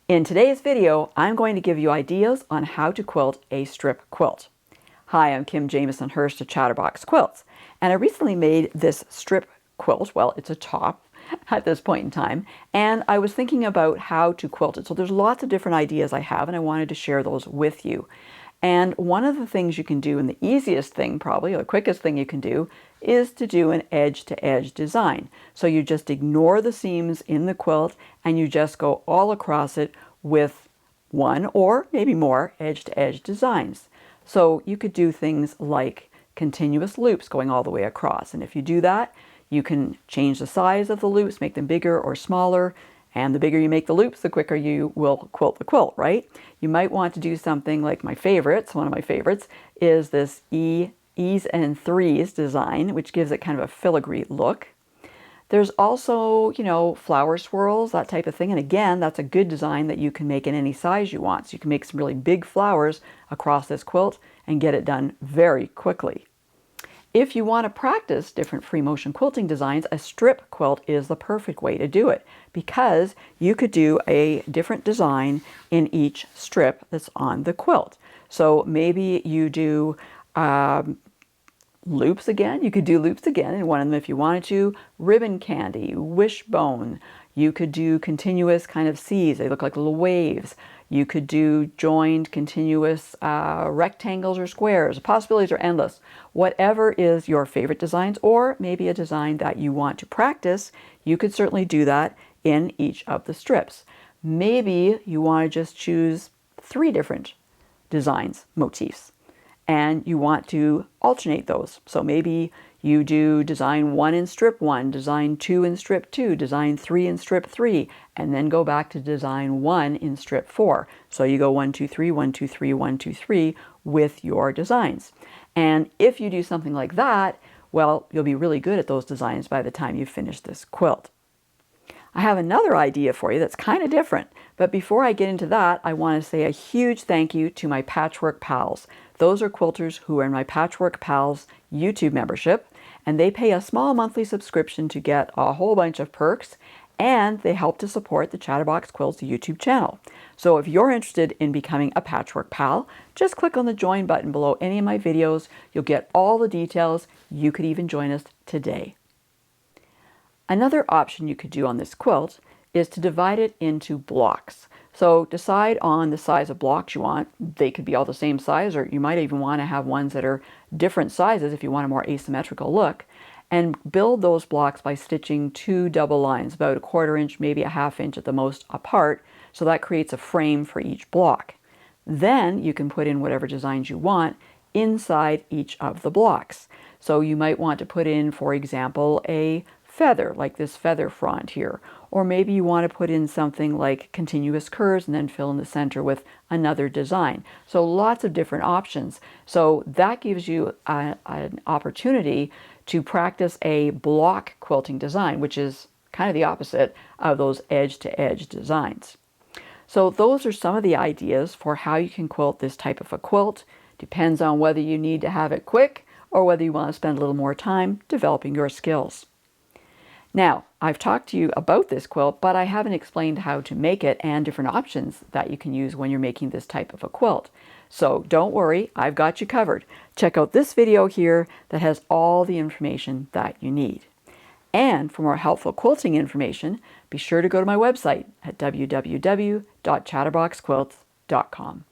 In today's video, I'm going to give you ideas on how to quilt a strip quilt. Hi, I'm Kim Jamieson-Hirst of Chatterbox Quilts, and I recently made this strip quilt. Well, it's a top at this point in time, and I was thinking about how to quilt it. So there's lots of different ideas I have, and I wanted to share those with you. And one of the things you can do, and the easiest thing probably, or the quickest thing you can do, is to do an edge-to-edge design. So you just ignore the seams in the quilt and you just go all across it with one or maybe more edge-to-edge designs. So you could do things like continuous loops going all the way across. And if you do that, you can change the size of the loops, make them bigger or smaller. And the bigger you make the loops, the quicker you will quilt the quilt, right? You might want to do something like one of my favorites, is this E's and threes design, which gives it kind of a filigree look. There's also, flower swirls, that type of thing. And again, that's a good design that you can make in any size you want. So you can make some really big flowers across this quilt and get it done very quickly. If you want to practice different free motion quilting designs, a strip quilt is the perfect way to do it, because you could do a different design in each strip that's on the quilt. So maybe you do loops again. You could do loops again in one of them if you wanted to. Ribbon candy, wishbone. You could do continuous kind of C's. They look like little waves. You could do joined continuous rectangles or squares. The possibilities are endless. Whatever is your favorite designs, or maybe a design that you want to practice, you could certainly do that in each of the strips. Maybe you want to just choose 3 different designs, motifs, and you want to alternate those. So maybe you do design 1 in strip 1, design 2 in strip 2, design 3 in strip 3, and then go back to design 1 in strip 4. So you go 1, 2, 3, 1, 2, 3, 1, 2, 3 with your designs. And if you do something like that, well, you'll be really good at those designs by the time you finish this quilt. I have another idea for you that's kind of different, but before I get into that, I want to say a huge thank you to my Patchwork Pals. Those are quilters who are in my Patchwork Pals YouTube membership, and they pay a small monthly subscription to get a whole bunch of perks, and they help to support the Chatterbox Quilts YouTube channel. So if you're interested in becoming a Patchwork Pal, just click on the join button below any of my videos. You'll get all the details. You could even join us today. Another option you could do on this quilt is to divide it into blocks. So decide on the size of blocks you want. They could be all the same size, or you might even want to have ones that are different sizes if you want a more asymmetrical look. And build those blocks by stitching 2 double lines, about 1/4 inch, maybe a 1/2 inch at the most apart. So that creates a frame for each block. Then you can put in whatever designs you want inside each of the blocks. So you might want to put in, for example, a feather, like this feather front here. Or maybe you want to put in something like continuous curves and then fill in the center with another design. So lots of different options. So that gives you an opportunity to practice a block quilting design, which is kind of the opposite of those edge-to-edge designs. So those are some of the ideas for how you can quilt this type of a quilt. Depends on whether you need to have it quick or whether you want to spend a little more time developing your skills. Now, I've talked to you about this quilt, but I haven't explained how to make it and different options that you can use when you're making this type of a quilt. So don't worry, I've got you covered. Check out this video here that has all the information that you need. And for more helpful quilting information, be sure to go to my website at www.chatterboxquilts.com.